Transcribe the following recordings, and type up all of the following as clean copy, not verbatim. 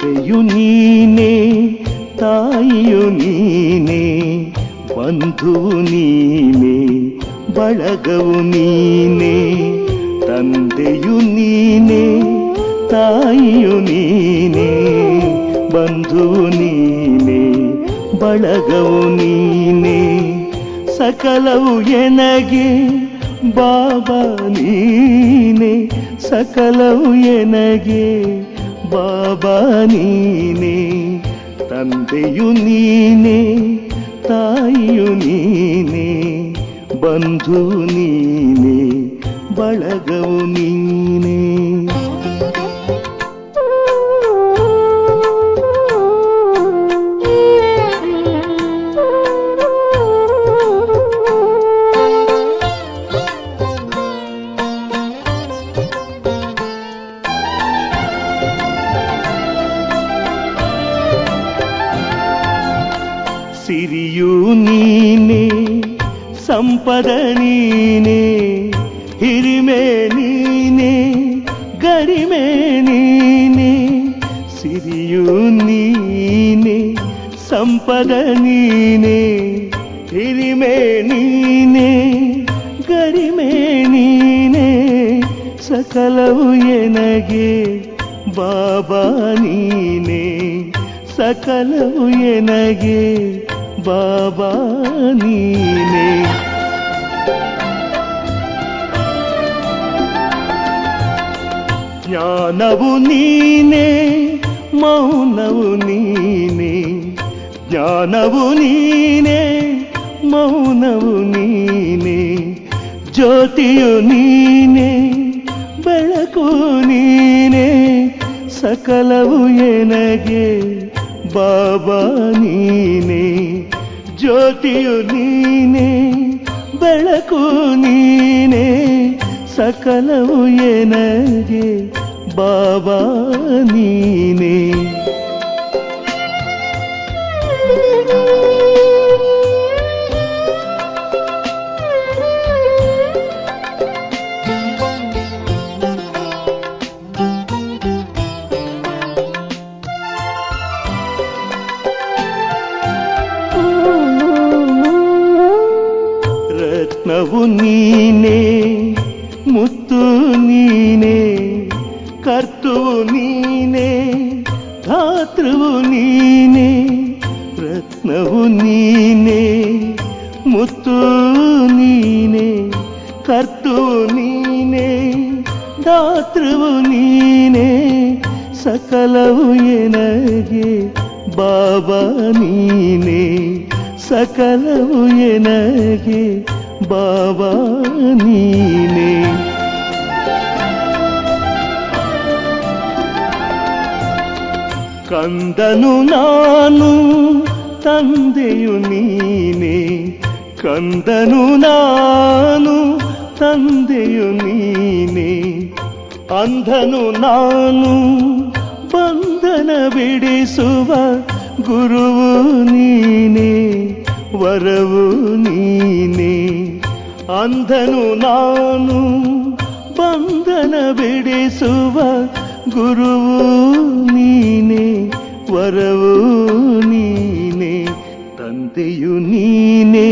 ತಂದೆಯು ನೀನೇ, ತಾಯಿಯು ನೀನೇ, ಬಂಧುವು ನೀನೇ, ಬಳಗವು ನೀನೇ. ತಂದೆಯು ನೀನೇ, ತಾಯಿಯು ನೀನೇ, ಬಂಧುವು ನೀನೇ, ಬಳಗವು ನೀನೇ. ಸಕಲವು ಎನಗೆ ಬಾಬಾ ನೀನೇ, ಸಕಲವು ಎನಗೆ ಬಾಬಾ ನೀನೇ. ತಂದೆಯು ನೀನೇ, ತಾಯಿಯು ನೀನೇ, ಬಂಧು ನೀನೇ, ಬಳಗವು ನೀನೇ. ಸಿರಿಯು ನೀನೇ, ಸಂಪದ ನೀನೇ, ಹಿರಿಮೆ ನೀನೇ, ಗರಿಮೆ ನೀನೇ. ಸಿರಿಯು ನೀನೇ, ಸಂಪದ ನೀನೇ, ಹಿರಿಮೆ ನೀನೇ, ಗರಿಮೆ ನೀನೇ. ಸಕಲವು ಎನಗೆ ಬಾಬಾ ನೀನೇ, ಸಕಲವು ಎನಗೆ ಬಾಬಾ ನೀನೇ. ಜ್ಞಾನವು ನೀನೇ, ಮೌನವು ನೀನೇ, ಜ್ಞಾನವು ನೀನೇ, ಮೌನವು ನೀನೇ. ಜ್ಯೋತಿಯು ನೀನೇ, ಬೆಳಕು ನೀನೇ, ಸಕಲವು ಎನಗೆ ಬಾಬಾ ನೀನೇ. ಜ್ಯೋತಿಯು ನೀನೇ, ಬೆಳಕು ನೀನೇ, ಸಕಲವು ಎನಗೆ ಬಾಬಾ ನೀನೇ. ರತ್ನವು ನೀನೇ, ಮುತ್ತು ನೀನೇ, ಕರ್ತುವು ನೀನೇ, ಧಾತೃವು ನೀನೇ. ರತ್ನವು ನೀನೇ, ಮುತ್ತು ನೀನೇ, ಕರ್ತುವು ನೀನೇ, ಧಾತೃವು ನೀನೇ. ಸಕಲವು ಎನಗೆ ಬಾಬಾ ನೀನೇ, ಸಕಲವು ಎನಗೆ ಬಾಬಾ ನೀನೇ. ಕಂದನು ನಾನು, ತಂದೆಯು ನೀನೇ, ಕಂದನು ನಾನು, ತಂದೆಯು ನೀನೇ. ಅಂಧನು ನಾನು, ಬಂಧನ ಬಿಡಿಸುವ ಗುರುವು ನೀನೇ, ವರವು ನೀನೇ. ಅಂಧನು ನಾನು, ಬಂಧನ ಬಿಡಿಸುವ ಗುರುವು ನೀನೇ, ವರವು ನೀನೇ. ತಂದೆಯು ನೀನೇ,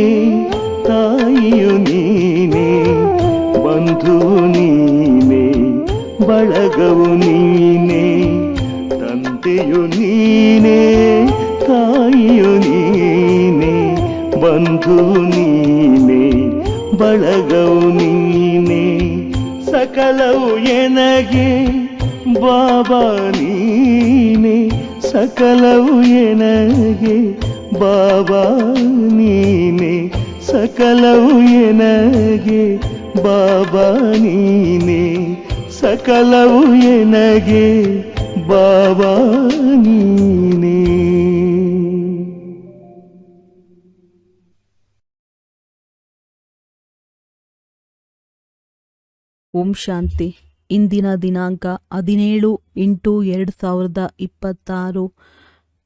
ತಾಯಿಯು ನೀನೇ, ಬಂಧುವು ನೀನೇ, ಬಳಗವು ನೀನೇ. ತಂದೆಯು ನೀನೇ, ತಾಯಿಯು ನೀನೇ, ಬಂಧು ನೀನೇ, ಬಳಗವು ನೀನೇ. ಸಕಲವು ಎನಗೆ ಬಾಬಾ ನೀನೇ, ಸಕಲವು ಎನಗೆ ಬಾಬಾ ನೀನೇ, ಸಕಲವು ಎನಗೆ ಬಾಬಾ ನೀನೇ, ಸಕಲವು ಎನಗೆ ಬಾಬಾ ನೀನೇ. ಓಂ ಶಾಂತಿ. ಇಂದಿನ ದಿನಾಂಕ 17/8/2026.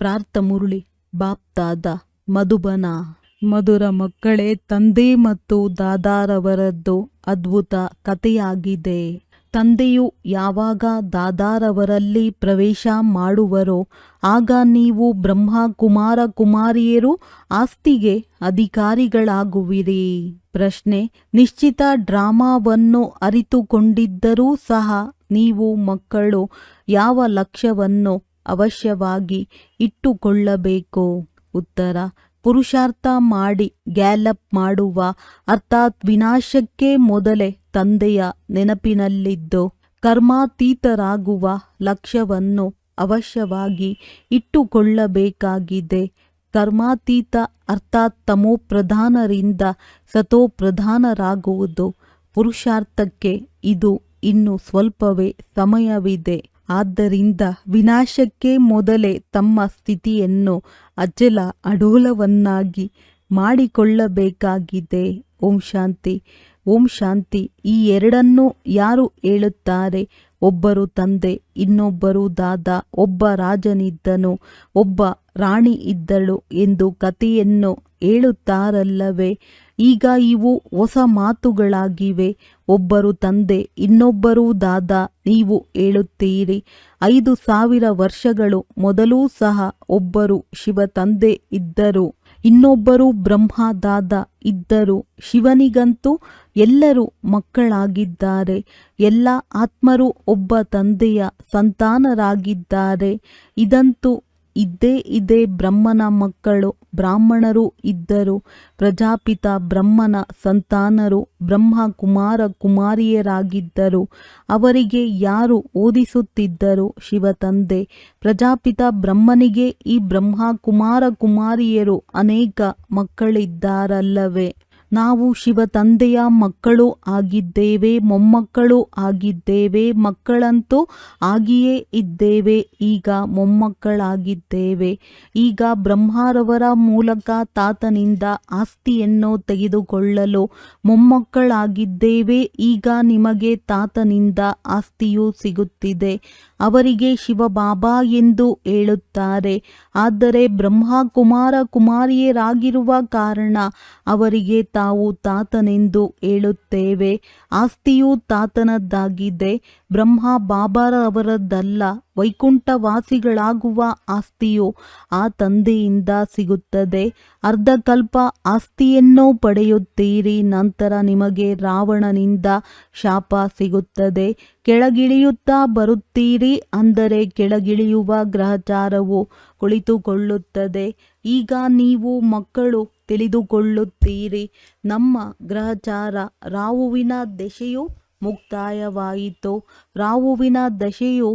ಪ್ರಾರ್ಥ ಮುರಳಿ ಬಾಪ್ದಾದ ಮಧುಬನ. ಮಧುರ ಮಕ್ಕಳೇ, ತಂದೆ ಮತ್ತು ದಾದಾರವರದ್ದು ಅದ್ಭುತ ಕಥೆಯಾಗಿದೆ. ತಂದೆಯು ಯಾವಾಗ ದಾದಾರವರಲ್ಲಿ ಪ್ರವೇಶ ಮಾಡುವರೋ ಆಗ ನೀವು ಬ್ರಹ್ಮ ಕುಮಾರ ಕುಮಾರಿಯರು ಆಸ್ತಿಗೆ ಅಧಿಕಾರಿಗಳಾಗುವಿರಿ. ಪ್ರಶ್ನೆ: ನಿಶ್ಚಿತ ಡ್ರಾಮಾವನ್ನು ಅರಿತುಕೊಂಡಿದ್ದರೂ ಸಹ ನೀವು ಮಕ್ಕಳು ಯಾವ ಲಕ್ಷ್ಯವನ್ನು ಅವಶ್ಯವಾಗಿ ಇಟ್ಟುಕೊಳ್ಳಬೇಕು? ಉತ್ತರ: ಪುರುಷಾರ್ಥ ಮಾಡಿ ಗ್ಯಾಲಪ್ ಮಾಡುವ ಅರ್ಥಾತ್ ವಿನಾಶಕ್ಕೆ ಮೊದಲೇ ತಂದೆಯ ನೆನಪಿನಲ್ಲಿದ್ದು ಕರ್ಮಾತೀತರಾಗುವ ಲಕ್ಷ್ಯವನ್ನು ಅವಶ್ಯವಾಗಿ ಇಟ್ಟುಕೊಳ್ಳಬೇಕಾಗಿದೆ. ಕರ್ಮಾತೀತ ಅರ್ಥಾತ್ ತಮೋಪ್ರಧಾನರಿಂದ ಸತೋಪ್ರಧಾನರಾಗುವುದು. ಪುರುಷಾರ್ಥಕ್ಕೆ ಇದು ಇನ್ನು ಸ್ವಲ್ಪವೇ ಸಮಯವಿದೆ. ಆದ್ದರಿಂದ ವಿನಾಶಕ್ಕೆ ಮೊದಲೇ ತಮ್ಮ ಸ್ಥಿತಿಯನ್ನು ಅಚಲ ಅಡೋಲವನ್ನಾಗಿ ಮಾಡಿಕೊಳ್ಳಬೇಕಾಗಿದೆ. ಓಂ ಶಾಂತಿ. ಓಂ ಶಾಂತಿ. ಈ ಎರಡನ್ನೂ ಯಾರು ಹೇಳುತ್ತಾರೆ? ಒಬ್ಬರು ತಂದೆ, ಇನ್ನೊಬ್ಬರು ದಾದಾ. ಒಬ್ಬ ರಾಜನಿದ್ದನು, ಒಬ್ಬ ರಾಣಿ ಇದ್ದಳು ಎಂದು ಕಥೆಯನ್ನು ಹೇಳುತ್ತಾರಲ್ಲವೇ? ಈಗ ಇವು ಹೊಸ ಮಾತುಗಳಾಗಿವೆ. ಒಬ್ಬರು ತಂದೆ, ಇನ್ನೊಬ್ಬರು ದಾದಾ. ನೀವು ಹೇಳುತ್ತೀರಿ 5000 ವರ್ಷಗಳು ಮೊದಲೂ ಸಹ ಒಬ್ಬರು ಶಿವ ತಂದೆ ಇದ್ದರು, ಇನ್ನೊಬ್ಬರು ಬ್ರಹ್ಮ ದಾದಾ ಇದ್ದರು. ಶಿವನಿಗಂತೂ ಎಲ್ಲರೂ ಮಕ್ಕಳಾಗಿದ್ದಾರೆ. ಎಲ್ಲ ಆತ್ಮರು ಒಬ್ಬ ತಂದೆಯ ಸಂತಾನರಾಗಿದ್ದಾರೆ. ಇದಂತೂ ಇದ್ದೇ ಇದೆ. ಬ್ರಹ್ಮನ ಮಕ್ಕಳು ಬ್ರಾಹ್ಮಣರು ಇದ್ದರು. ಪ್ರಜಾಪಿತ ಬ್ರಹ್ಮನ ಸಂತಾನರು ಬ್ರಹ್ಮ ಕುಮಾರ ಕುಮಾರಿಯರಾಗಿದ್ದರು. ಅವರಿಗೆ ಯಾರು ಓದಿಸುತ್ತಿದ್ದರು? ಶಿವ ತಂದೆ. ಪ್ರಜಾಪಿತ ಬ್ರಹ್ಮನಿಗೆ ಈ ಬ್ರಹ್ಮ ಕುಮಾರ ಕುಮಾರಿಯರು ಅನೇಕ ಮಕ್ಕಳಿದ್ದಾರಲ್ಲವೇ? ನಾವು ಶಿವ ತಂದೆಯ ಮಕ್ಕಳು ಆಗಿದ್ದೇವೆ, ಮೊಮ್ಮಕ್ಕಳು ಆಗಿದ್ದೇವೆ. ಮಕ್ಕಳಂತೂ ಆಗಿಯೇ ಇದ್ದೇವೆ, ಈಗ ಮೊಮ್ಮಕ್ಕಳಾಗಿದ್ದೇವೆ. ಈಗ ಬ್ರಹ್ಮರವರ ಮೂಲಕ ತಾತನಿಂದ ಆಸ್ತಿಯನ್ನು ತೆಗೆದುಕೊಳ್ಳಲು ಮೊಮ್ಮಕ್ಕಳಾಗಿದ್ದೇವೆ. ಈಗ ನಿಮಗೆ ತಾತನಿಂದ ಆಸ್ತಿಯೂ ಸಿಗುತ್ತಿದೆ. ಅವರಿಗೆ ಶಿವಬಾಬಾ ಎಂದು ಹೇಳುತ್ತಾರೆ. ಆದರೆ ಬ್ರಹ್ಮ ಕುಮಾರ ಕುಮಾರಿಯರಾಗಿರುವ ಕಾರಣ ಅವರಿಗೆ ತಾವು ತಾತನೆಂದು ಹೇಳುತ್ತೇವೆ. ಆಸ್ತಿಯು ತಾತನದ್ದಾಗಿದೆ, ಬ್ರಹ್ಮ ಬಾಬಾರವರದ್ದಲ್ಲ. ವೈಕುಂಠವಾಸಿಗಳಾಗುವ ಆಸ್ತಿಯು ಆ ತಂದೆಯಿಂದ ಸಿಗುತ್ತದೆ. ಅರ್ಧಕಲ್ಪ ಆಸ್ತಿಯನ್ನು ಪಡೆಯುತ್ತೀರಿ. ನಂತರ ನಿಮಗೆ ರಾವಣನಿಂದ ಶಾಪ ಸಿಗುತ್ತದೆ. ಕೆಳಗಿಳಿಯುತ್ತಾ ಬರುತ್ತೀರಿ, ಅಂದರೆ ಕೆಳಗಿಳಿಯುವ ಗ್ರಹಚಾರವು ಕುಳಿತುಕೊಳ್ಳುತ್ತದೆ. ಈಗ ನೀವು ಮಕ್ಕಳು ತಿಳಿದುಕೊಳ್ಳುತ್ತೀರಿ, ನಮ್ಮ ಗ್ರಹಚಾರ ರಾಹುವಿನ ದಶೆಯು ಮುಕ್ತಾಯವಾಯಿತು. ರಾಹುವಿನ ದಶೆಯು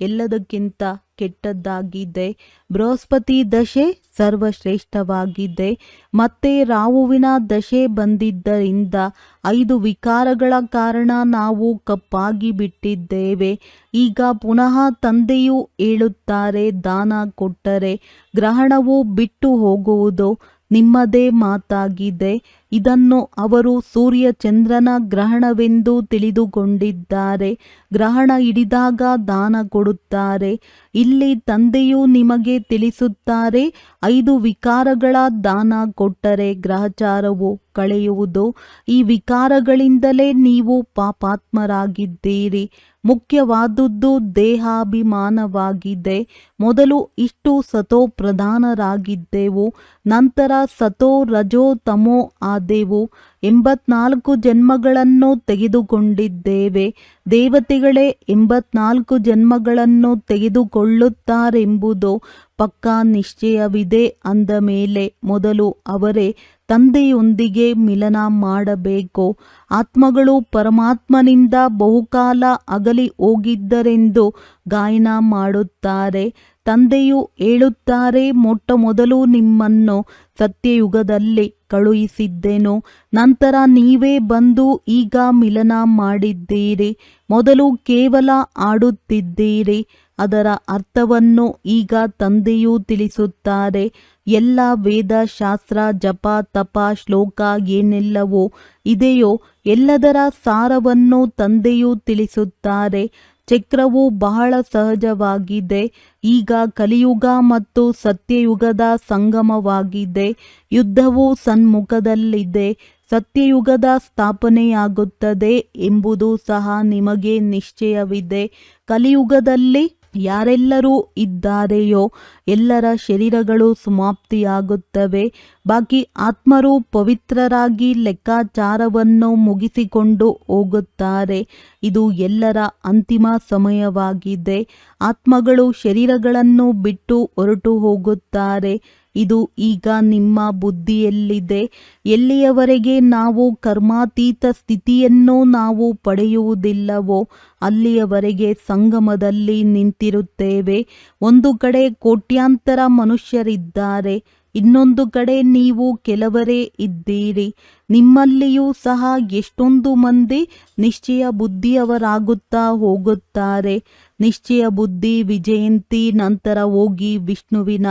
ಎಲ್ಲದಕ್ಕಿಂತ ಕೆಟ್ಟದ್ದಾಗಿದೆ. ಬೃಹಸ್ಪತಿ ದಶೆ ಸರ್ವಶ್ರೇಷ್ಠವಾಗಿದೆ. ಮತ್ತೆ ರಾಹುವಿನ ದಶೆ ಬಂದಿದ್ದರಿಂದ 5 ವಿಕಾರಗಳ ಕಾರಣ ನಾವು ಕಪ್ಪಾಗಿ ಬಿಟ್ಟಿದ್ದೇವೆ. ಈಗ ಪುನಃ ತಂದೆಯು ಹೇಳುತ್ತಾರೆ, ದಾನ ಕೊಟ್ಟರೆ ಗ್ರಹಣವು ಬಿಟ್ಟು ಹೋಗುವುದು ನಿಮ್ಮದೇ ಮಾತಾಗಿದೆ. ಇದನ್ನು ಅವರು ಸೂರ್ಯ ಚಂದ್ರನ ಗ್ರಹಣವೆಂದು ತಿಳಿದುಕೊಂಡಿದ್ದಾರೆ. ಗ್ರಹಣ ಹಿಡಿದಾಗ ದಾನ ಕೊಡುತ್ತಾರೆ. ಇಲ್ಲಿ ತಂದೆಯು ನಿಮಗೆ ತಿಳಿಸುತ್ತಾರೆ, 5 ವಿಕಾರಗಳ ದಾನ ಕೊಟ್ಟರೆ ಗ್ರಹಚಾರವು ಕಳೆಯುವುದು. ಈ ವಿಕಾರಗಳಿಂದಲೇ ನೀವು ಪಾಪಾತ್ಮರಾಗಿದ್ದೀರಿ. ಮುಖ್ಯವಾದುದು ದೇಹಾಭಿಮಾನವಾಗಿದೆ. ಮೊದಲು ಇಷ್ಟು ಸತೋ ಪ್ರಧಾನರಾಗಿದ್ದೆವು, ನಂತರ ಸತೋ ರಜೋ ತಮೋ ಆದೆವು. 84 ಜನ್ಮಗಳನ್ನು ತೆಗೆದುಕೊಂಡಿದ್ದೇವೆ. ದೇವತೆಗಳೇ 84 ಜನ್ಮಗಳನ್ನು ತೆಗೆದುಕೊಳ್ಳುತ್ತಾರೆಂಬುದು ಪಕ್ಕಾ ನಿಶ್ಚಯವಿದೆ. ಅಂದ ಮೇಲೆ ಮೊದಲು ಅವರೇ ತಂದೆಯೊಂದಿಗೆ ಮಿಲನ ಮಾಡಬೇಕು. ಆತ್ಮಗಳು ಪರಮಾತ್ಮನಿಂದ ಬಹುಕಾಲ ಅಗಲಿ ಹೋಗಿದ್ದರೆಂದು ಗಾಯನ ಮಾಡುತ್ತಾರೆ. ತಂದೆಯು ಹೇಳುತ್ತಾರೆ, ಮೊಟ್ಟ ಮೊದಲು ನಿಮ್ಮನ್ನು ಸತ್ಯಯುಗದಲ್ಲಿ ಕಳುಹಿಸಿದ್ದೆನು, ನಂತರ ನೀವೇ ಬಂದು ಈಗ ಮಿಲನ ಮಾಡಿದ್ದೀರಿ. ಮೊದಲು ಕೇವಲ ಆಡುತ್ತಿದ್ದೀರಿ. ಅದರ ಅರ್ಥವನ್ನು ಈಗ ತಂದೆಯೂ ತಿಳಿಸುತ್ತಾರೆ. ಎಲ್ಲ ವೇದ ಶಾಸ್ತ್ರ ಜಪ ತಪ ಶ್ಲೋಕ ಏನೆಲ್ಲವೋ ಇದೆಯೋ ಎಲ್ಲದರ ಸಾರವನ್ನು ತಂದೆಯೂ ತಿಳಿಸುತ್ತಾರೆ. ಚಕ್ರವು ಬಹಳ ಸಹಜವಾಗಿದೆ. ಈಗ ಕಲಿಯುಗ ಮತ್ತು ಸತ್ಯಯುಗದ ಸಂಗಮವಾಗಿದೆ. ಯುದ್ಧವು ಸನ್ಮುಖದಲ್ಲಿದೆ. ಸತ್ಯಯುಗದ ಸ್ಥಾಪನೆಯಾಗುತ್ತದೆ ಎಂಬುದು ಸಹ ನಿಮಗೆ ನಿಶ್ಚಯವಿದೆ. ಕಲಿಯುಗದಲ್ಲಿ ಯಾರೆಲ್ಲರೂ ಇದ್ದಾರೆಯೋ ಎಲ್ಲರ ಶರೀರಗಳು ಸಮಾಪ್ತಿಯಾಗುತ್ತವೆ. ಬಾಕಿ ಆತ್ಮರು ಪವಿತ್ರರಾಗಿ ಲೆಕ್ಕಾಚಾರವನ್ನು ಮುಗಿಸಿಕೊಂಡು ಹೋಗುತ್ತಾರೆ. ಇದು ಎಲ್ಲರ ಅಂತಿಮ ಸಮಯವಾಗಿದೆ. ಆತ್ಮಗಳು ಶರೀರಗಳನ್ನು ಬಿಟ್ಟು ಹೊರಟು ಹೋಗುತ್ತಾರೆ. ಇದು ಈಗ ನಿಮ್ಮ ಬುದ್ಧಿಯಲ್ಲಿದೆ. ಎಲ್ಲಿಯವರೆಗೆ ನಾವು ಕರ್ಮಾತೀತ ಸ್ಥಿತಿಯನ್ನು ನಾವು ಪಡೆಯುವುದಿಲ್ಲವೋ ಅಲ್ಲಿಯವರೆಗೆ ಸಂಗಮದಲ್ಲಿ ನಿಂತಿರುತ್ತೇವೆ. ಒಂದು ಕಡೆ ಕೋಟ್ಯಾಂತರ ಮನುಷ್ಯರಿದ್ದಾರೆ, ಇನ್ನೊಂದು ಕಡೆ ನೀವು ಕೆಲವರೇ ಇದ್ದೀರಿ. ನಿಮ್ಮಲ್ಲಿಯೂ ಸಹ ಎಷ್ಟೊಂದು ಮಂದಿ ನಿಶ್ಚಯ ಬುದ್ಧಿಯವರಾಗುತ್ತಾ ಹೋಗುತ್ತಾರೆ. ನಿಶ್ಚಯ ಬುದ್ಧಿ ವಿಜಯಂತಿ ನಂತರ ಹೋಗಿ ವಿಷ್ಣುವಿನ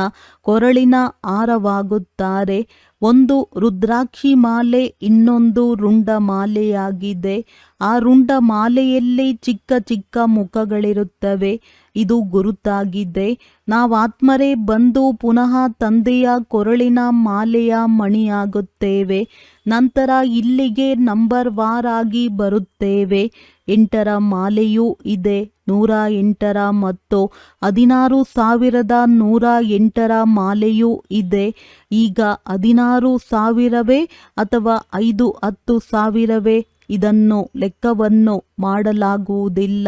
ಕೊರಳಿನ ಹಾರವಾಗುತ್ತಾರೆ. ಒಂದು ರುದ್ರಾಕ್ಷಿ ಮಾಲೆ ಇನ್ನೊಂದು ರುಂಡ ಮಾಲೆಯಾಗಿದೆ. ಆ ರುಂಡ ಮಾಲೆಯಲ್ಲಿ ಚಿಕ್ಕ ಚಿಕ್ಕ ಮುಖಗಳಿರುತ್ತವೆ. ಇದು ಗುರುತಾಗಿದೆ. ನಾವಾತ್ಮರೇ ಬಂದು ಪುನಃ ತಂದೆಯ ಕೊರಳಿನ ಮಾಲೆಯ ಮಣಿಯಾಗುತ್ತೇವೆ. ನಂತರ ಇಲ್ಲಿಗೆ ನಂಬರ್ ವಾರಾಗಿ ಬರುತ್ತೇವೆ. 8ರ ಮಾಲೆಯೂ ಇದೆ, 108ರ ಮತ್ತು 16,108ರ ಮಾಲೆಯೂ ಇದೆ. ಈಗ 16,000ವೇ ಅಥವಾ 5-10,000ವೇ ಇದನ್ನು ಲೆಕ್ಕವನ್ನು ಮಾಡಲಾಗುವುದಿಲ್ಲ.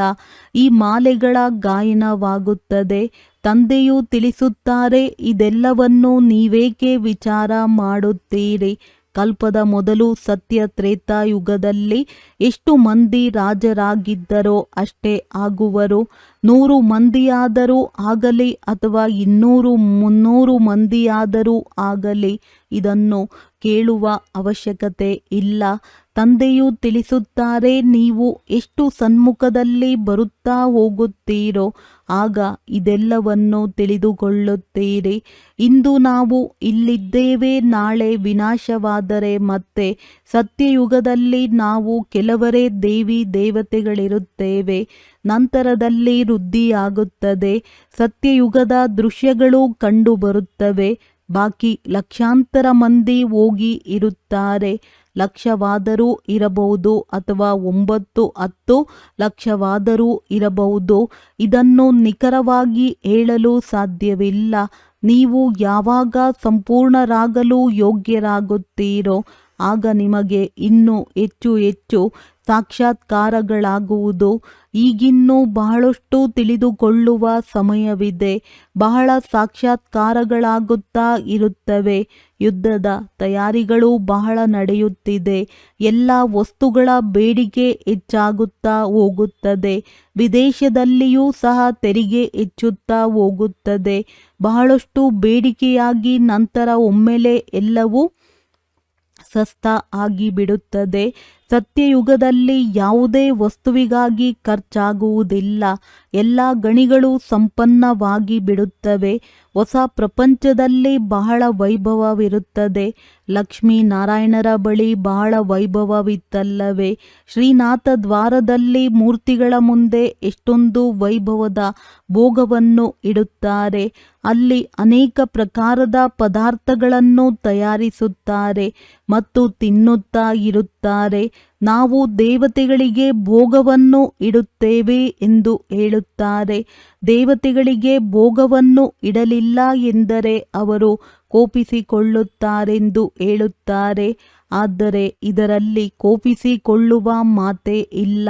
ಈ ಮಾಲೆಗಳ ಗಾಯನವಾಗುತ್ತದೆ. ತಂದೆಯು ತಿಳಿಸುತ್ತಾರೆ, ಇದೆಲ್ಲವನ್ನು ನೀವೇಕೆ ವಿಚಾರ ಮಾಡುತ್ತೀರಿ? ಕಲ್ಪದ ಮೊದಲು ಸತ್ಯ ತ್ರೇತಾಯುಗದಲ್ಲಿ ಎಷ್ಟು ಮಂದಿ ರಾಜರಾಗಿದ್ದರೋ ಅಷ್ಟೇ ಆಗುವರು. 100 ಮಂದಿಯಾದರೂ ಆಗಲಿ ಅಥವಾ 200-300 ಮಂದಿಯಾದರೂ ಆಗಲಿ ಇದನ್ನು ಕೇಳುವ ಅವಶ್ಯಕತೆ ಇಲ್ಲ. ತಂದೆಯು ತಿಳಿಸುತ್ತಾರೆ, ನೀವು ಎಷ್ಟು ಸನ್ಮುಖದಲ್ಲಿ ಬರುತ್ತಾ ಹೋಗುತ್ತೀರೋ ಆಗ ಇದೆಲ್ಲವನ್ನು ತಿಳಿದುಕೊಳ್ಳುತ್ತೀರಿ. ಇಂದು ನಾವು ಇಲ್ಲಿದ್ದೇವೆ, ನಾಳೆ ವಿನಾಶವಾದರೆ ಮತ್ತೆ ಸತ್ಯಯುಗದಲ್ಲಿ ನಾವು ಕೆಲವರೇ ದೇವಿ ದೇವತೆಗಳಿರುತ್ತೇವೆ. ನಂತರದಲ್ಲಿ ವೃದ್ಧಿಯಾಗುತ್ತದೆ. ಸತ್ಯಯುಗದ ದೃಶ್ಯಗಳು ಕಂಡುಬರುತ್ತವೆ. ಬಾಕಿ ಲಕ್ಷಾಂತರ ಮಂದಿ ಹೋಗಿ ಇರುತ್ತಾರೆ. ಲಕ್ಷವಾದರೂ ಇರಬಹುದು ಅಥವಾ 9-10 ಲಕ್ಷವಾದರೂ ಇರಬಹುದು. ಇದನ್ನು ನಿಖರವಾಗಿ ಹೇಳಲು ಸಾಧ್ಯವಿಲ್ಲ. ನೀವು ಯಾವಾಗ ಸಂಪೂರ್ಣರಾಗಲು ಯೋಗ್ಯರಾಗುತ್ತೀರೋ ಆಗ ನಿಮಗೆ ಇನ್ನೂ ಹೆಚ್ಚು ಹೆಚ್ಚು ಸಾಕ್ಷಾತ್ಕಾರಗಳಾಗುವುದು. ಈಗಿನ್ನೂ ಬಹಳಷ್ಟು ತಿಳಿದುಕೊಳ್ಳುವ ಸಮಯವಿದೆ. ಬಹಳ ಸಾಕ್ಷಾತ್ಕಾರಗಳಾಗುತ್ತಾ ಇರುತ್ತವೆ. ಯುದ್ಧದ ತಯಾರಿಗಳು ಬಹಳ ನಡೆಯುತ್ತಿದೆ. ಎಲ್ಲ ವಸ್ತುಗಳ ಬೇಡಿಕೆ ಹೆಚ್ಚಾಗುತ್ತಾ ಹೋಗುತ್ತದೆ. ವಿದೇಶದಲ್ಲಿಯೂ ಸಹ ತೆರಿಗೆ ಹೆಚ್ಚುತ್ತಾ ಹೋಗುತ್ತದೆ. ಬಹಳಷ್ಟು ಬೇಡಿಕೆಯಾಗಿ ನಂತರ ಒಮ್ಮೆಲೆ ಎಲ್ಲವೂ ಸಸ್ತ ಆಗಿಬಿಡುತ್ತದೆ. ಸತ್ಯಯುಗದಲ್ಲಿ ಯಾವುದೇ ವಸ್ತುವಿಗಾಗಿ ಖರ್ಚಾಗುವುದಿಲ್ಲ. ಎಲ್ಲ ಗಣಿಗಳು ಸಂಪನ್ನವಾಗಿ ಬಿಡುತ್ತವೆ. ಹೊಸ ಪ್ರಪಂಚದಲ್ಲಿ ಬಹಳ ವೈಭವವಿರುತ್ತದೆ. ಲಕ್ಷ್ಮೀನಾರಾಯಣರ ಬಳಿ ಬಹಳ ವೈಭವವಿತ್ತಲ್ಲವೇ? ಶ್ರೀನಾಥ ದ್ವಾರದಲ್ಲಿ ಮೂರ್ತಿಗಳ ಮುಂದೆ ಎಷ್ಟೊಂದು ವೈಭವದ ಭೋಗವನ್ನು ಇಡುತ್ತಾರೆ. ಅಲ್ಲಿ ಅನೇಕ ಪ್ರಕಾರದ ಪದಾರ್ಥಗಳನ್ನು ತಯಾರಿಸುತ್ತಾರೆ ಮತ್ತು ತಿನ್ನುತ್ತಾ ಇರುತ್ತಾರೆ. ನಾವು ದೇವತೆಗಳಿಗೆ ಭೋಗವನ್ನು ಇಡುತ್ತೇವೆ ಎಂದು ಹೇಳುತ್ತಾರೆ. ದೇವತೆಗಳಿಗೆ ಭೋಗವನ್ನು ಇಡಲಿಲ್ಲ ಎಂದರೆ ಅವರು ಕೋಪಿಸಿಕೊಳ್ಳುತ್ತಾರೆಂದು ಹೇಳುತ್ತಾರೆ. ಆದರೆ ಇದರಲ್ಲಿ ಕೋಪಿಸಿಕೊಳ್ಳುವ ಮಾತೇ ಇಲ್ಲ.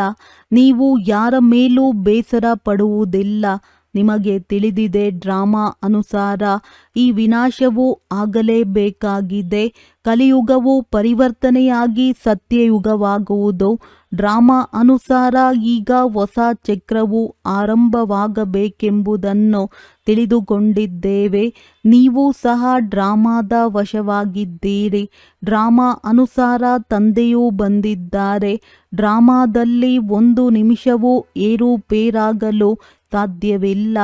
ನೀವು ಯಾರ ಮೇಲೂ ಬೇಸರ ಪಡುವುದಿಲ್ಲ. ನಿಮಗೆ ತಿಳಿದಿದೆ, ಡ್ರಾಮಾ ಅನುಸಾರ ಈ ವಿನಾಶವು ಆಗಲೇಬೇಕಾಗಿದೆ. ಕಲಿಯುಗವು ಪರಿವರ್ತನೆಯಾಗಿ ಸತ್ಯಯುಗವಾಗುವುದು. ಡ್ರಾಮಾ ಅನುಸಾರ ಈಗ ಹೊಸ ಚಕ್ರವು ಆರಂಭವಾಗಬೇಕೆಂಬುದನ್ನು ತಿಳಿದುಕೊಂಡಿದ್ದೇವೆ. ನೀವು ಸಹ ಡ್ರಾಮಾದ ವಶವಾಗಿದ್ದೀರಿ. ಡ್ರಾಮಾ ಅನುಸಾರ ತಂದೆಯೂ ಬಂದಿದ್ದಾರೆ. ಡ್ರಾಮಾದಲ್ಲಿ 1 ನಿಮಿಷವೂ ಏರುಪೇರಾಗಲು ಸಾಧ್ಯವಿಲ್ಲ.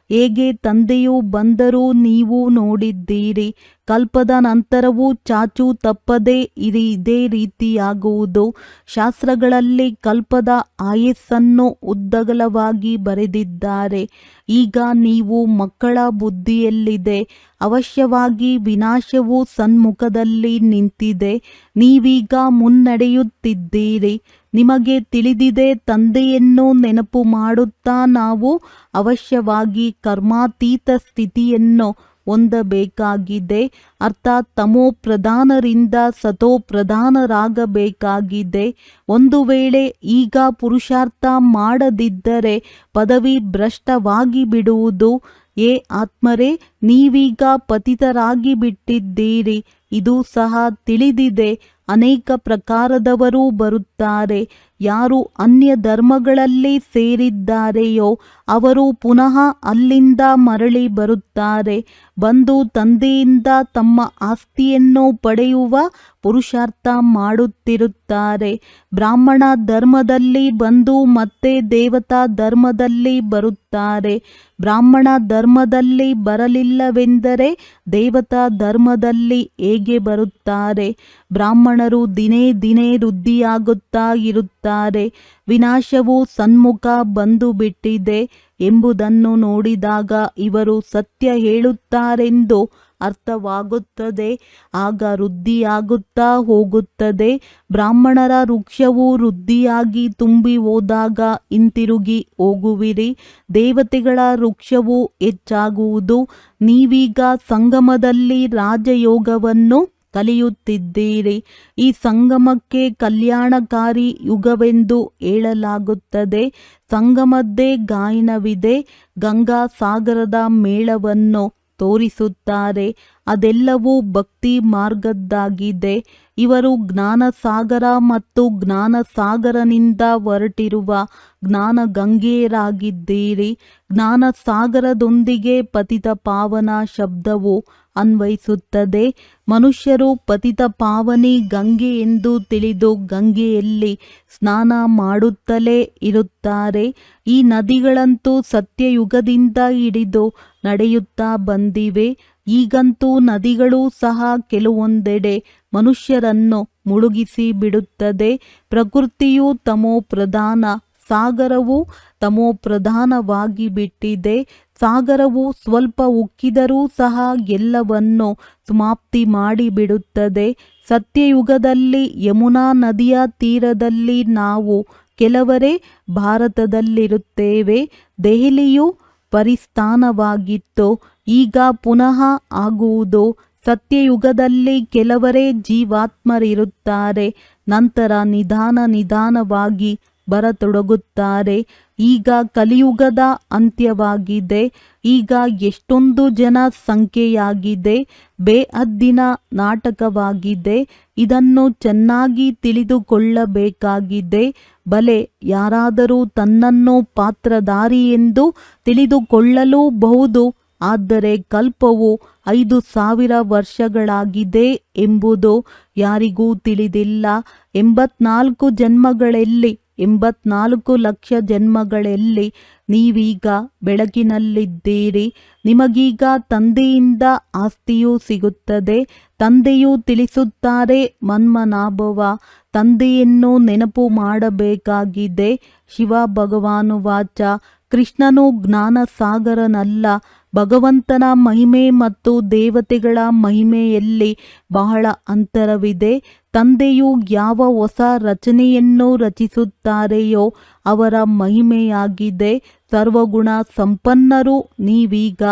ಹೇಗೆ ತಂದೆಯು ಬಂದರೂ ನೀವು ನೋಡಿದ್ದೀರಿ. ಕಲ್ಪದ ನಂತರವೂ ಚಾಚು ತಪ್ಪದೆ ಇದೇ ರೀತಿಯಾಗುವುದು. ಶಾಸ್ತ್ರಗಳಲ್ಲಿ ಕಲ್ಪದ ಆಯಸ್ಸನ್ನು ಉದ್ದಗಲವಾಗಿ ಬರೆದಿದ್ದಾರೆ. ಈಗ ನೀವು ಮಕ್ಕಳ ಬುದ್ಧಿಯಲ್ಲಿದೆ. ಅವಶ್ಯವಾಗಿ ವಿನಾಶವು ಸನ್ಮುಖದಲ್ಲಿ ನಿಂತಿದೆ. ನೀವೀಗ ಮುನ್ನಡೆಯುತ್ತಿದ್ದೀರಿ. ನಿಮಗೆ ತಿಳಿದಿದೆ, ತಂದೆಯನ್ನು ನೆನಪು ಮಾಡುತ್ತಾ ನಾವು ಅವಶ್ಯವಾಗಿ ಕರ್ಮಾತೀತ ಸ್ಥಿತಿಯನ್ನು ಹೊಂದಬೇಕಾಗಿದೆ. ಅರ್ಥಾತ್ ತಮೋ ಪ್ರಧಾನರಿಂದ ಸತೋ ಪ್ರಧಾನರಾಗಬೇಕಾಗಿದೆ. ಒಂದು ವೇಳೆ ಈಗ ಪುರುಷಾರ್ಥ ಮಾಡದಿದ್ದರೆ ಪದವಿ ಭ್ರಷ್ಟವಾಗಿ ಬಿಡುವುದು. ಏ ಆತ್ಮರೇ, ನೀವೀಗ ಪತಿತರಾಗಿ ಬಿಟ್ಟಿದ್ದೀರಿ. ಇದು ಸಹ ತಿಳಿದಿದೆ. ಅನೇಕ ಪ್ರಕಾರದವರು ಬರುತ್ತಾರೆ. ಯಾರು ಅನ್ಯ ಧರ್ಮಗಳಲ್ಲಿ ಸೇರಿದ್ದಾರೆಯೋ ಅವರು ಪುನಃ ಅಲ್ಲಿಂದ ಮರಳಿ ಬರುತ್ತಾರೆ. ಬಂದು ತಂದೆಯಿಂದ ತಮ್ಮ ಆಸ್ತಿಯನ್ನು ಪಡೆಯುವ ಪುರುಷಾರ್ಥ ಮಾಡುತ್ತಿರುತ್ತಾರೆ. ಬ್ರಾಹ್ಮಣ ಧರ್ಮದಲ್ಲಿ ಬಂದು ಮತ್ತೆ ದೇವತಾ ಧರ್ಮದಲ್ಲಿ ಬರುತ್ತಾರೆ. ಬ್ರಾಹ್ಮಣ ಧರ್ಮದಲ್ಲಿ ಬರಲಿಲ್ಲವೆಂದರೆ ದೇವತಾ ಧರ್ಮದಲ್ಲಿ ಹೇಗೆ ಬರುತ್ತಾರೆ? ಬ್ರಾಹ್ಮಣರು ದಿನೇ ದಿನೇ ವೃದ್ಧಿಯಾಗುತ್ತಾ ಇರುತ್ತಾರೆ. ವಿನಾಶವು ಸನ್ಮುಖ ಬಂದು ಬಿಟ್ಟಿದೆ ಎಂಬುದನ್ನು ನೋಡಿದಾಗ ಇವರು ಸತ್ಯ ಹೇಳುತ್ತಾರೆಂದು ಅರ್ಥವಾಗುತ್ತದೆ. ಆಗ ವೃದ್ಧಿಯಾಗುತ್ತಾ ಹೋಗುತ್ತದೆ. ಬ್ರಾಹ್ಮಣರ ವೃಕ್ಷವು ವೃದ್ಧಿಯಾಗಿ ತುಂಬಿ ಹೋದಾಗ ಹಿಂತಿರುಗಿ ಹೋಗುವಿರಿ. ದೇವತೆಗಳ ವೃಕ್ಷವು ಹೆಚ್ಚಾಗುವುದು. ನೀವೀಗ ಸಂಗಮದಲ್ಲಿ ರಾಜಯೋಗವನ್ನು ಕಲಿಯುತ್ತಿದ್ದೀರಿ. ಈ ಸಂಗಮಕ್ಕೆ ಕಲ್ಯಾಣಕಾರಿ ಯುಗವೆಂದು ಹೇಳಲಾಗುತ್ತದೆ. ಸಂಗಮದ್ದೇ ಗಾಯನವಿದೆ. ಗಂಗಾ ಸಾಗರದ ಮೇಳವನ್ನು ತೋರಿಸುತ್ತಾರೆ. ಅದೆಲ್ಲವೂ ಭಕ್ತಿ ಮಾರ್ಗದ್ದಾಗಿದೆ. ಇವರು ಜ್ಞಾನಸಾಗರ ಮತ್ತು ಜ್ಞಾನಸಾಗರನಿಂದ ಹೊರಟಿರುವ ಜ್ಞಾನ ಗಂಗೆಯರಾಗಿದ್ದೀರಿ. ಜ್ಞಾನಸಾಗರದೊಂದಿಗೆ ಪತಿತ ಪಾವನ ಶಬ್ದವು ಅನ್ವಯಿಸುತ್ತದೆ. ಮನುಷ್ಯರು ಪತಿತ ಪಾವನಿ ಗಂಗೆ ಎಂದು ತಿಳಿದು ಗಂಗೆಯಲ್ಲಿ ಸ್ನಾನ ಮಾಡುತ್ತಲೇ ಇರುತ್ತಾರೆ. ಈ ನದಿಗಳಂತೂ ಸತ್ಯಯುಗದಿಂದ ಹಿಡಿದು ನಡೆಯುತ್ತಾ ಬಂದಿವೆ. ಈಗಂತೂ ನದಿಗಳೂ ಸಹ ಕೆಲವೊಂದೆಡೆ ಮನುಷ್ಯರನ್ನು ಮುಳುಗಿಸಿ ಬಿಡುತ್ತದೆ. ಪ್ರಕೃತಿಯು ತಮೋ ಪ್ರಧಾನ, ಸಾಗರವು ತಮೋ ಪ್ರಧಾನವಾಗಿ ಬಿಟ್ಟಿದೆ. ಸಾಗರವು ಸ್ವಲ್ಪ ಉಕ್ಕಿದರೂ ಸಹ ಎಲ್ಲವನ್ನು ಸಮಾಪ್ತಿ ಮಾಡಿಬಿಡುತ್ತದೆ. ಸತ್ಯಯುಗದಲ್ಲಿ ಯಮುನಾ ನದಿಯ ತೀರದಲ್ಲಿ ನಾವು ಕೆಲವರೇ ಭಾರತದಲ್ಲಿರುತ್ತೇವೆ. ದೆಹಲಿಯು ಪರಿಸ್ಥಾನವಾಗಿತ್ತು. ಈಗ ಪುನಃ ಆಗುವುದು. ಸತ್ಯಯುಗದಲ್ಲಿ ಕೆಲವರೇ ಜೀವಾತ್ಮರಿರುತ್ತಾರೆ. ನಂತರ ನಿಧಾನವಾಗಿ ಬರತೊಡಗುತ್ತಾರೆ. ಈಗ ಕಲಿಯುಗದ ಅಂತ್ಯವಾಗಿದೆ. ಈಗ ಎಷ್ಟೊಂದು ಜನ ಸಂಖ್ಯೆಯಾಗಿದೆ. ಬೇಹದ್ದಿನ ನಾಟಕವಾಗಿದೆ. ಇದನ್ನು ಚೆನ್ನಾಗಿ ತಿಳಿದುಕೊಳ್ಳಬೇಕಾಗಿದೆ. ಬಲೆ ಯಾರಾದರೂ ತನ್ನನ್ನು ಪಾತ್ರಧಾರಿ ಎಂದು ತಿಳಿದುಕೊಳ್ಳಲೂಬಹುದು. ಆದರೆ ಕಲ್ಪವು 5000 ವರ್ಷಗಳಾಗಿದೆ ಎಂಬುದು ಯಾರಿಗೂ ತಿಳಿದಿಲ್ಲ. 84 ಜನ್ಮಗಳಲ್ಲಿ 84 ಲಕ್ಷ ಜನ್ಮಗಳಲ್ಲಿ ನೀವೀಗ ಬೆಳಕಿನಲ್ಲಿದ್ದೀರಿ. ನಿಮಗೀಗ ತಂದೆಯಿಂದ ಆಸ್ತಿಯೂ ಸಿಗುತ್ತದೆ. ತಂದೆಯು ತಿಳಿಸುತ್ತಾರೆ, ಮನ್ಮನಾಭವ, ತಂದೆಯನ್ನು ನೆನಪು ಮಾಡಬೇಕಾಗಿದೆ. ಶಿವ ಭಗವಾನುವಾಚ, ಕೃಷ್ಣನು ಜ್ಞಾನಸಾಗರನಲ್ಲ. ಭಗವಂತನ ಮಹಿಮೆ ಮತ್ತು ದೇವತೆಗಳ ಮಹಿಮೆಯಲ್ಲಿ ಬಹಳ ಅಂತರವಿದೆ. ತಂದೆಯು ಯಾವ ಹೊಸ ರಚನೆಯನ್ನು ರಚಿಸುತ್ತಾರೆಯೋ ಅವರ ಮಹಿಮೆಯಾಗಿದೆ. ಸರ್ವಗುಣ ಸಂಪನ್ನರು ನೀವೀಗ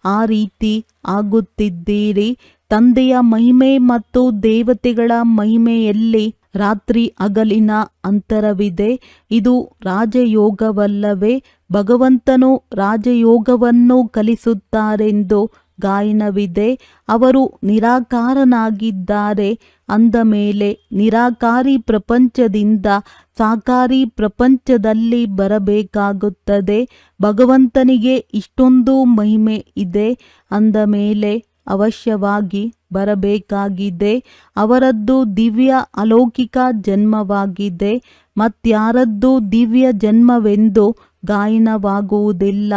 ಆ ರೀತಿ ಆಗುತ್ತಿದ್ದೀರಿ. ತಂದೆಯ ಮಹಿಮೆ ಮತ್ತು ದೇವತೆಗಳ ಮಹಿಮೆಯಲ್ಲಿ ರಾತ್ರಿ ಹಗಲಿನ ಅಂತರವಿದೆ. ಇದು ರಾಜಯೋಗವಲ್ಲವೇ? ಭಗವಂತನು ರಾಜಯೋಗವನ್ನು ಕಲಿಸುತ್ತಾರೆಂದು ಗಾಯನವಿದೆ. ಅವರು ನಿರಾಕಾರನಾಗಿದ್ದಾರೆ. ಅಂದ ಮೇಲೆ ನಿರಾಕಾರಿ ಪ್ರಪಂಚದಿಂದ ಸಾಕಾರಿ ಪ್ರಪಂಚದಲ್ಲಿ ಬರಬೇಕಾಗುತ್ತದೆ. ಭಗವಂತನಿಗೆ ಇಷ್ಟೊಂದು ಮಹಿಮೆ ಇದೆ. ಅಂದ ಮೇಲೆ ಅವಶ್ಯವಾಗಿ ಬರಬೇಕಾಗಿದೆ. ಅವರದ್ದು ದಿವ್ಯ ಅಲೌಕಿಕ ಜನ್ಮವಾಗಿದೆ. ಮತ್ಯಾರದ್ದು ದಿವ್ಯ ಜನ್ಮವೆಂದು ಗಾಯನವಾಗುವುದಿಲ್ಲ.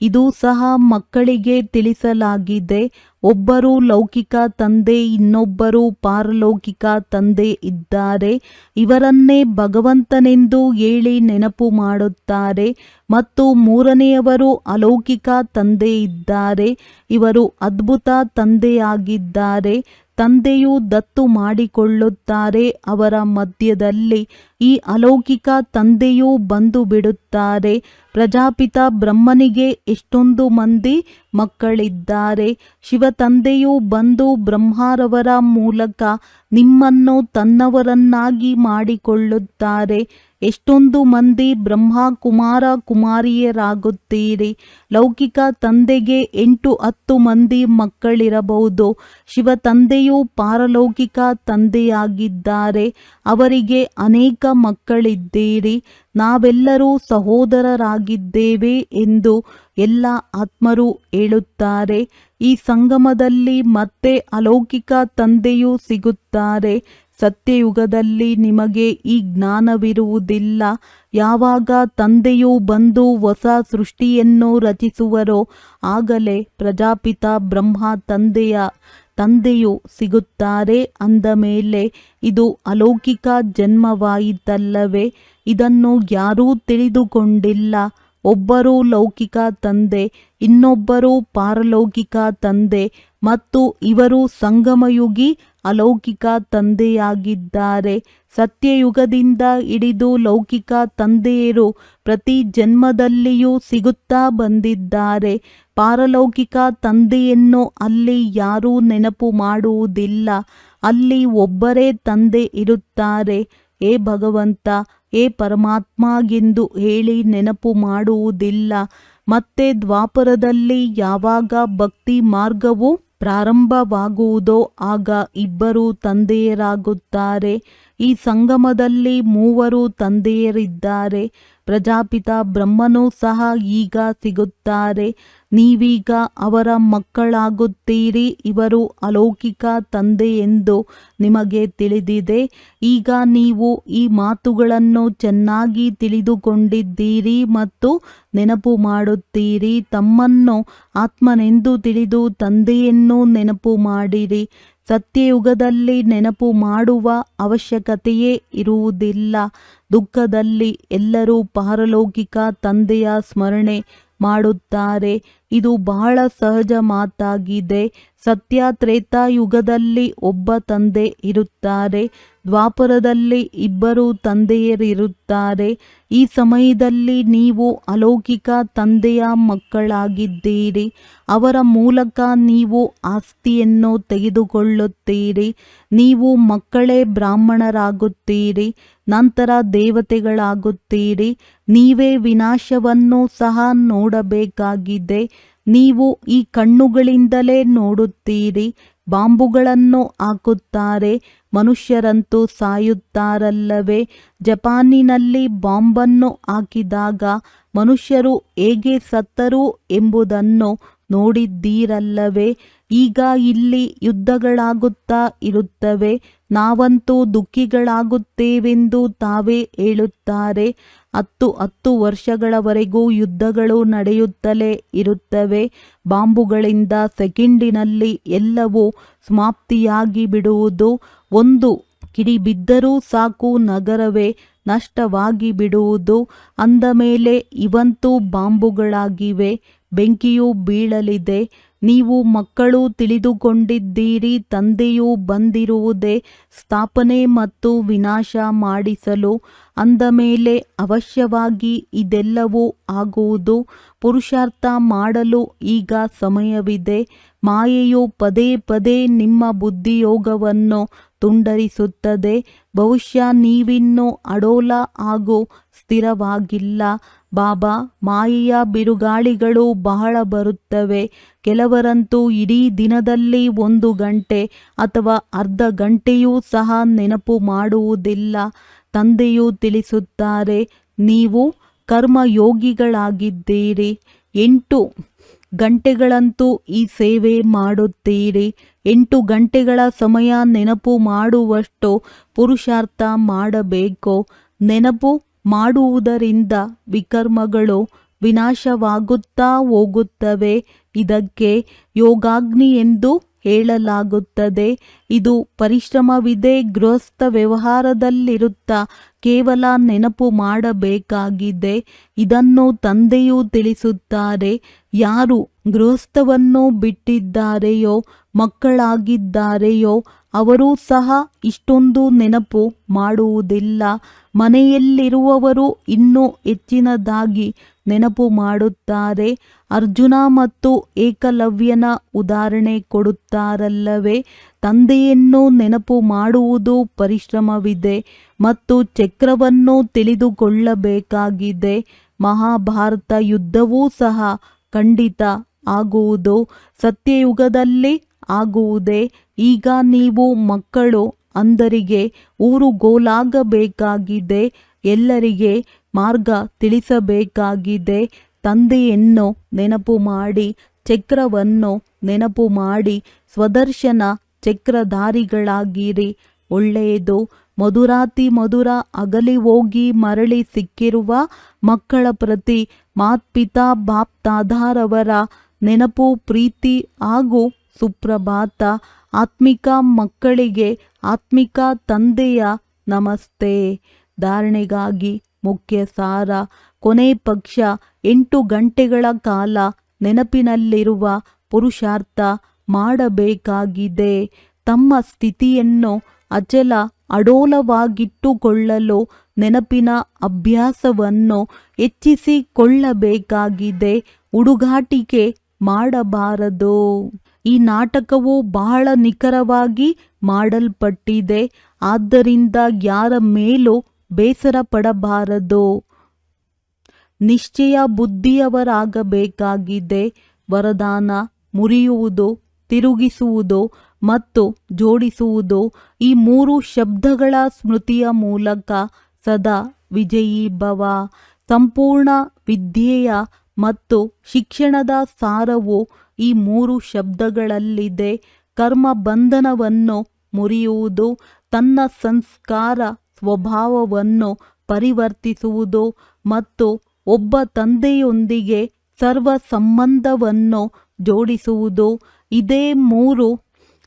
ಇದು ಸಹ ಮಕ್ಕಳಿಗೆ ತಿಳಿಸಲಾಗಿದೆ. ಒಬ್ಬರು ಲೌಕಿಕ ತಂದೆ, ಇನ್ನೊಬ್ಬರು ಪಾರಲೌಕಿಕ ತಂದೆ ಇದ್ದಾರೆ. ಇವರನ್ನೇ ಭಗವಂತನೆಂದು ಹೇಳಿ ನೆನಪು ಮಾಡುತ್ತಾರೆ. ಮತ್ತು ಮೂರನೆಯವರು ಅಲೌಕಿಕ ತಂದೆ ಇದ್ದಾರೆ. ಇವರು ಅದ್ಭುತ ತಂದೆಯಾಗಿದ್ದಾರೆ. ತಂದೆಯು ದತ್ತು ಮಾಡಿಕೊಳ್ಳುತ್ತಾರೆ. ಅವರ ಮಧ್ಯದಲ್ಲಿ ಈ ಅಲೌಕಿಕ ತಂದೆಯೂ ಬಂದು ಬಿಡುತ್ತಾರೆ. ಪ್ರಜಾಪಿತ ಬ್ರಹ್ಮನಿಗೆ ಎಷ್ಟೊಂದು ಮಂದಿ ಮಕ್ಕಳಿದ್ದಾರೆ. ಶಿವ ತಂದೆಯು ಬಂದು ಬ್ರಹ್ಮರವರ ಮೂಲಕ ನಿಮ್ಮನ್ನು ತನ್ನವರನ್ನಾಗಿ ಮಾಡಿಕೊಳ್ಳುತ್ತಾರೆ. ಎಷ್ಟೊಂದು ಮಂದಿ ಬ್ರಹ್ಮ ಕುಮಾರ ಕುಮಾರಿಯರಾಗುತ್ತೀರಿ. ಲೌಕಿಕ ತಂದೆಗೆ 8-10 ಮಂದಿ ಮಕ್ಕಳಿರಬಹುದು. ಶಿವ ತಂದೆಯು ಪಾರಲೌಕಿಕ ತಂದೆಯಾಗಿದ್ದಾರೆ. ಅವರಿಗೆ ಅನೇಕ ಮಕ್ಕಳಿದ್ದೀರಿ. ನಾವೆಲ್ಲರೂ ಸಹೋದರರಾಗಿದ್ದೇವೆ ಎಂದು ಎಲ್ಲ ಆತ್ಮರು ಹೇಳುತ್ತಾರೆ. ಈ ಸಂಗಮದಲ್ಲಿ ಮತ್ತೆ ಅಲೌಕಿಕ ತಂದೆಯು ಸಿಗುತ್ತಾರೆ. ಸತ್ಯಯುಗದಲ್ಲಿ ನಿಮಗೆ ಈ ಜ್ಞಾನವಿರುವುದಿಲ್ಲ. ಯಾವಾಗ ತಂದೆಯು ಬಂದು ಹೊಸ ಸೃಷ್ಟಿಯನ್ನು ರಚಿಸುವರೋ ಆಗಲೇ ಪ್ರಜಾಪಿತ ಬ್ರಹ್ಮ ತಂದೆಯು ಸಿಗುತ್ತಾರೆ. ಅಂದ ಮೇಲೆ ಇದು ಅಲೌಕಿಕ ಜನ್ಮವಾಯಿತಲ್ಲವೇ? ಇದನ್ನು ಯಾರೂ ತಿಳಿದುಕೊಂಡಿಲ್ಲ. ಒಬ್ಬರು ಲೌಕಿಕ ತಂದೆ, ಇನ್ನೊಬ್ಬರು ಪಾರಲೌಕಿಕ ತಂದೆ ಮತ್ತು ಇವರು ಸಂಗಮಯುಗಿ ಅಲೌಕಿಕ ತಂದೆಯಾಗಿದ್ದಾರೆ. ಸತ್ಯಯುಗದಿಂದ ಹಿಡಿದು ಲೌಕಿಕ ತಂದೆಯರು ಪ್ರತಿ ಜನ್ಮದಲ್ಲಿಯೂ ಸಿಗುತ್ತಾ ಬಂದಿದ್ದಾರೆ. ಪಾರಲೌಕಿಕ ತಂದೆಯನ್ನು ಅಲ್ಲಿ ಯಾರೂ ನೆನಪು ಮಾಡುವುದಿಲ್ಲ. ಅಲ್ಲಿ ಒಬ್ಬರೇ ತಂದೆ ಇರುತ್ತಾರೆ. ಹೇ ಭಗವಂತ, ಹೇ ಪರಮಾತ್ಮ ಎಂದು ಹೇಳಿ ನೆನಪು ಮಾಡುವುದಿಲ್ಲ. ಮತ್ತೆ ದ್ವಾಪರದಲ್ಲಿ ಯಾವಾಗ ಭಕ್ತಿ ಮಾರ್ಗವು ಪ್ರಾರಂಭವಾಗುವುದೋ ಆಗ ಇಬ್ಬರು ತಂದೆಯರಾಗುತ್ತಾರೆ. ಈ ಸಂಗಮದಲ್ಲಿ 3 ತಂದೆಯರಿದ್ದಾರೆ. ಪ್ರಜಾಪಿತ ಬ್ರಹ್ಮನೂ ಸಹ ಈಗ ಸಿಗುತ್ತಾರೆ. ನೀವೀಗ ಅವರ ಮಕ್ಕಳಾಗುತ್ತೀರಿ. ಇವರು ಅಲೌಕಿಕ ತಂದೆ ಎಂದು ನಿಮಗೆ ತಿಳಿದಿದೆ. ಈಗ ನೀವು ಈ ಮಾತುಗಳನ್ನು ಚೆನ್ನಾಗಿ ತಿಳಿದುಕೊಂಡಿದ್ದೀರಿ ಮತ್ತು ನೆನಪು ಮಾಡುತ್ತೀರಿ. ತಮ್ಮನ್ನು ಆತ್ಮನೆಂದು ತಿಳಿದು ತಂದೆಯನ್ನು ನೆನಪು ಮಾಡಿರಿ. ಸತ್ಯಯುಗದಲ್ಲಿ ನೆನಪು ಮಾಡುವ ಅವಶ್ಯಕತೆಯೇ ಇರುವುದಿಲ್ಲ. ದುಃಖದಲ್ಲಿ ಎಲ್ಲರೂ ಪಾರಲೌಕಿಕ ತಂದೆಯ ಸ್ಮರಣೆ ಮಾಡುತ್ತಾರೆ. ಇದು ಬಹಳ ಸಹಜ ಮಾತಾಗಿದೆ. ಸತ್ಯ ತ್ರೇತಾಯುಗದಲ್ಲಿ ಒಬ್ಬ ತಂದೆ ಇರುತ್ತಾರೆ. ದ್ವಾಪರದಲ್ಲಿ ಇಬ್ಬರು ತಂದೆಯರಿರುತ್ತಾರೆ. ಈ ಸಮಯದಲ್ಲಿ ನೀವು ಅಲೌಕಿಕ ತಂದೆಯ ಮಕ್ಕಳಾಗಿದ್ದೀರಿ. ಅವರ ಮೂಲಕ ನೀವು ಆಸ್ತಿಯನ್ನು ತೆಗೆದುಕೊಳ್ಳುತ್ತೀರಿ. ನೀವು ಮಕ್ಕಳೇ ಬ್ರಾಹ್ಮಣರಾಗುತ್ತೀರಿ. ನಂತರ ದೇವತೆಗಳಾಗುತ್ತೀರಿ. ನೀವೇ ವಿನಾಶವನ್ನು ಸಹ ನೋಡಬೇಕಾಗಿದೆ. ನೀವು ಈ ಕಣ್ಣುಗಳಿಂದಲೇ ನೋಡುತ್ತೀರಿ. ಬಾಂಬುಗಳನ್ನು ಹಾಕುತ್ತಾರೆ. ಮನುಷ್ಯರಂತೂ ಸಾಯುತ್ತಾರಲ್ಲವೇ? ಜಪಾನಿನಲ್ಲಿ ಬಾಂಬನ್ನು ಹಾಕಿದಾಗ ಮನುಷ್ಯರು ಹೇಗೆ ಸತ್ತರು ಎಂಬುದನ್ನು ನೋಡಿದ್ದೀರಲ್ಲವೇ? ಈಗ ಇಲ್ಲಿ ಯುದ್ಧಗಳಾಗುತ್ತಾ ಇರುತ್ತವೆ. ನಾವಂತೂ ದುಃಖಿಗಳಾಗುತ್ತೇವೆಂದು ತಾವೇ ಹೇಳುತ್ತಾರೆ. 10 ವರ್ಷಗಳವರೆಗೂ ಯುದ್ಧಗಳು ನಡೆಯುತ್ತಲೇ ಇರುತ್ತವೆ. ಬಾಂಬುಗಳಿಂದ ಸೆಕೆಂಡಿನಲ್ಲಿ ಎಲ್ಲವೂ ಸಮಾಪ್ತಿಯಾಗಿ ಬಿಡುವುದು. ಒಂದು ಕಿಡಿ ಬಿದ್ದರೂ ಸಾಕು, ನಗರವೇ ನಷ್ಟವಾಗಿ ಬಿಡುವುದು. ಅಂದ ಮೇಲೆ ಇವಂತೂ ಬಾಂಬುಗಳಾಗಿವೆ. ಬೆಂಕಿಯೂ ಬೀಳಲಿದೆ. ನೀವು ಮಕ್ಕಳು ತಿಳಿದುಕೊಂಡಿದ್ದೀರಿ. ತಂದೆಯು ಬಂದಿರುವುದೇ ಸ್ಥಾಪನೆ ಮತ್ತು ವಿನಾಶ ಮಾಡಿಸಲು. ಅಂದ ಮೇಲೆ ಅವಶ್ಯವಾಗಿ ಇದೆಲ್ಲವೂ ಆಗುವುದು. ಪುರುಷಾರ್ಥ ಮಾಡಲು ಈಗ ಸಮಯವಿದೆ. ಮಾಯೆಯು ಪದೇ ಪದೇ ನಿಮ್ಮ ಬುದ್ಧಿಯೋಗವನ್ನು ತುಂಡರಿಸುತ್ತದೆ. ಬಹುಶಃ ನೀವಿನ್ನೂ ಅಡೋಲ ಹಾಗೂ ಸ್ಥಿರವಾಗಿಲ್ಲ. ಬಾಬಾ, ಮಾಯೆಯ ಬಿರುಗಾಳಿಗಳು ಬಹಳ ಬರುತ್ತವೆ. ಕೆಲವರಂತೂ ಇಡೀ ದಿನದಲ್ಲಿ 1 ಗಂಟೆ ಅಥವಾ ಅರ್ಧ ಗಂಟೆಯೂ ಸಹ ನೆನಪು ಮಾಡುವುದಿಲ್ಲ. ತಂದೆಯು ತಿಳಿಸುತ್ತಾರೆ, ನೀವು ಕರ್ಮಯೋಗಿಗಳಾಗಿದ್ದೀರಿ. 8 ಗಂಟೆಗಳಂತೂ ಈ ಸೇವೆ ಮಾಡುತ್ತೀರಿ. 8 ಗಂಟೆಗಳ ಸಮಯ ನೆನಪು ಮಾಡುವಷ್ಟು ಪುರುಷಾರ್ಥ ಮಾಡಬೇಕು. ನೆನಪು ಮಾಡುವುದರಿಂದ ವಿಕರ್ಮಗಳು ವಿನಾಶವಾಗುತ್ತಾ ಹೋಗುತ್ತವೆ. ಇದಕ್ಕೆ ಯೋಗಾಗ್ನಿ ಎಂದು ಹೇಳಲಾಗುತ್ತದೆ. ಇದು ಪರಿಶ್ರಮವಿದೆ. ಗೃಹಸ್ಥ ವ್ಯವಹಾರದಲ್ಲಿರುತ್ತಾ ಕೇವಲ ನೆನಪು ಮಾಡಬೇಕಾಗಿದೆ. ಇದನ್ನು ತಂದೆಯೂ ತಿಳಿಸುತ್ತಾರೆ. ಯಾರು ಗೃಹಸ್ಥವನ್ನು ಬಿಟ್ಟಿದ್ದಾರೆಯೋ, ಮಕ್ಕಳಾಗಿದ್ದಾರೆಯೋ ಅವರೂ ಸಹ ಇಷ್ಟೊಂದು ನೆನಪು ಮಾಡುವುದಿಲ್ಲ. ಮನೆಯಲ್ಲಿರುವವರು ಇನ್ನೂ ಹೆಚ್ಚಿನದಾಗಿ ನೆನಪು ಮಾಡುತ್ತಾರೆ. ಅರ್ಜುನ ಮತ್ತು ಏಕಲವ್ಯನ ಉದಾಹರಣೆ ಕೊಡುತ್ತಾರಲ್ಲವೇ. ತಂದೆಯನ್ನು ನೆನಪು ಮಾಡುವುದು ಪರಿಶ್ರಮವಿದೆ ಮತ್ತು ಚಕ್ರವನ್ನು ತಿಳಿದುಕೊಳ್ಳಬೇಕಾಗಿದೆ. ಮಹಾಭಾರತ ಯುದ್ಧವೂ ಸಹ ಖಂಡಿತ ಆಗುವುದು. ಸತ್ಯಯುಗದಲ್ಲಿ ಆಗುವುದೇ. ಈಗ ನೀವು ಮಕ್ಕಳು ಅಂಧರಿಗೆ ಊರುಗೋಲಾಗಬೇಕಾಗಿದೆ. ಎಲ್ಲರಿಗೆ ಮಾರ್ಗ ತಿಳಿಸಬೇಕಾಗಿದೆ. ತಂದೆಯನ್ನು ನೆನಪು ಮಾಡಿ, ಚಕ್ರವನ್ನು ನೆನಪು ಮಾಡಿ ಸ್ವದರ್ಶನ ಚಕ್ರಧಾರಿಗಳಾಗಿರಿ. ಒಳ್ಳೆಯದು. ಮಧುರಾತಿ ಮಧುರ ಅಗಲಿ ಹೋಗಿ ಮರಳಿ ಸಿಕ್ಕಿರುವ ಮಕ್ಕಳ ಪ್ರತಿ ಮಾತ್ಪಿತಾ ಬಾಪ್ತಾದಾರವರ ನೆನಪು, ಪ್ರೀತಿ ಹಾಗೂ ಸುಪ್ರಭಾತ. ಆತ್ಮಿಕ ಮಕ್ಕಳಿಗೆ ಆತ್ಮಿಕ ತಂದೆಯ ನಮಸ್ತೆ. ಧಾರಣೆಗಾಗಿ ಮುಖ್ಯ ಸಾರ. ಕೊನೆ ಪಕ್ಷ 8 ಗಂಟೆಗಳ ಕಾಲ ನೆನಪಿನಲ್ಲಿರುವ ಪುರುಷಾರ್ಥ ಮಾಡಬೇಕಾಗಿದೆ. ತಮ್ಮ ಸ್ಥಿತಿಯನ್ನು ಅಚಲ ಅಡೋಲವಾಗಿಟ್ಟುಕೊಳ್ಳಲು ನೆನಪಿನ ಅಭ್ಯಾಸವನ್ನು ಹೆಚ್ಚಿಸಿಕೊಳ್ಳಬೇಕಾಗಿದೆ. ಹುಡುಗಾಟಿಕೆ ಮಾಡಬಾರದು. ಈ ನಾಟಕವು ಬಹಳ ನಿಖರವಾಗಿ ಮಾಡಲ್ಪಟ್ಟಿದೆ. ಆದ್ದರಿಂದ ಯಾರ ಮೇಲೂ ಬೇಸರ ಪಡಬಾರದು. ನಿಶ್ಚಯ ಬುದ್ಧಿಯವರಾಗಬೇಕಾಗಿದೆ. ವರದಾನ: ಮುರಿಯುವುದು, ತಿರುಗಿಸುವುದು ಮತ್ತು ಜೋಡಿಸುವುದು. ಈ 3 ಶಬ್ದಗಳ ಸ್ಮೃತಿಯ ಮೂಲಕ ಸದಾ ವಿಜಯೀ ಭವ. ಸಂಪೂರ್ಣ ವಿದ್ಯೆಯ ಮತ್ತು ಶಿಕ್ಷಣದ ಸಾರವು ಈ 3 ಶಬ್ದಗಳಲ್ಲಿದೆ. ಕರ್ಮ ಬಂಧನವನ್ನು ಮುರಿಯುವುದು, ತನ್ನ ಸಂಸ್ಕಾರ ಸ್ವಭಾವವನ್ನು ಪರಿವರ್ತಿಸುವುದು ಮತ್ತು ಒಬ್ಬ ತಂದೆಯೊಂದಿಗೆ ಸರ್ವ ಸಂಬಂಧವನ್ನು ಜೋಡಿಸುವುದು. ಇದೇ 3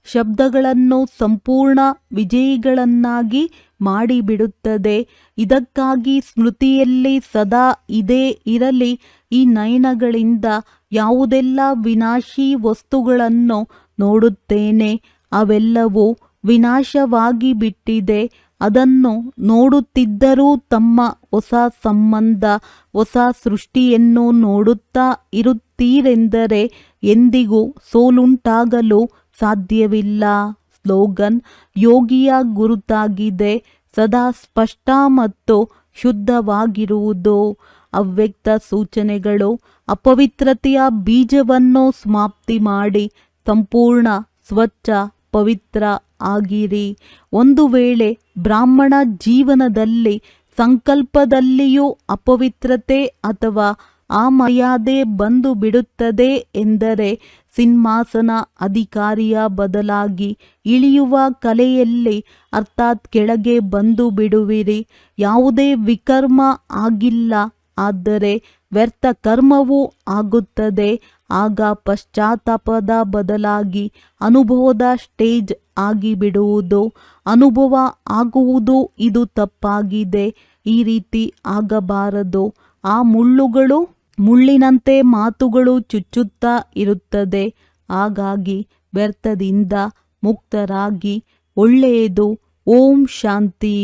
ಶಬ್ದಗಳನ್ನು ಸಂಪೂರ್ಣ ವಿಜಯಿಗಳನ್ನಾಗಿ ಮಾಡಿಬಿಡುತ್ತದೆ. ಇದಕ್ಕಾಗಿ ಸ್ಮೃತಿಯಲ್ಲಿ ಸದಾ ಇದೇ ಇರಲಿ. ಈ ನಯನಗಳಿಂದ ಯಾವುದೆಲ್ಲ ವಿನಾಶಿ ವಸ್ತುಗಳನ್ನು ನೋಡುತ್ತೇನೆ ಅವೆಲ್ಲವೂ ವಿನಾಶವಾಗಿ ಬಿಟ್ಟಿದೆ. ಅದನ್ನು ನೋಡುತ್ತಿದ್ದರೂ ತಮ್ಮ ಹೊಸ ಸಂಬಂಧ, ಹೊಸ ಸೃಷ್ಟಿಯನ್ನು ನೋಡುತ್ತಾ ಇರುತ್ತೀರೆಂದರೆ ಎಂದಿಗೂ ಸೋಲುಂಟಾಗಲು ಸಾಧ್ಯವಿಲ್ಲ. ಸ್ಲೋಗನ್: ಯೋಗಿಯ ಗುರುತಾಗಿದೆ ಸದಾ ಸ್ಪಷ್ಟ ಮತ್ತು ಶುದ್ಧವಾಗಿರುವುದು. ಅವ್ಯಕ್ತ ಸೂಚನೆಗಳು: ಅಪವಿತ್ರತೆಯ ಬೀಜವನ್ನು ಸಮಾಪ್ತಿ ಮಾಡಿ ಸಂಪೂರ್ಣ ಸ್ವಚ್ಛ ಪವಿತ್ರ ಆಗಿರಿ. ಒಂದು ವೇಳೆ ಬ್ರಾಹ್ಮಣ ಜೀವನದಲ್ಲಿ ಸಂಕಲ್ಪದಲ್ಲಿಯೂ ಅಪವಿತ್ರತೆ ಅಥವಾ ಅಮರ್ಯಾದೆ ಬಂದು ಬಿಡುತ್ತದೆ ಎಂದರೆ ಸಿಂಹಾಸನ ಅಧಿಕಾರಿಯ ಬದಲಾಗಿ ಇಳಿಯುವ ಕಲೆಯಲ್ಲಿ ಅರ್ಥಾತ್ ಕೆಳಗೆ ಬಂದು ಬಿಡುವಿರಿ. ಯಾವುದೇ ವಿಕರ್ಮ ಆಗಿಲ್ಲ, ಆದರೆ ವ್ಯರ್ಥ ಕರ್ಮವೂ ಆಗುತ್ತದೆ. ಆಗ ಪಶ್ಚಾತ್ತಾಪದ ಬದಲಾಗಿ ಅನುಭವದ ಸ್ಟೇಜ್ ಆಗಿಬಿಡುವುದು. ಅನುಭವ ಆಗುವುದು ಇದು ತಪ್ಪಾಗಿದೆ. ಈ ರೀತಿ ಆಗಬಾರದು. ಆ ಮುಳ್ಳುಗಳು ಮುಳ್ಳಿನಂತೆ ಮಾತುಗಳು ಚುಚ್ಚುತ್ತಾ ಇರುತ್ತದೆ. ಹಾಗಾಗಿ ವ್ಯರ್ಥದಿಂದ ಮುಕ್ತರಾಗಿ. ಒಳ್ಳೆಯದು. ಓಂ ಶಾಂತಿ.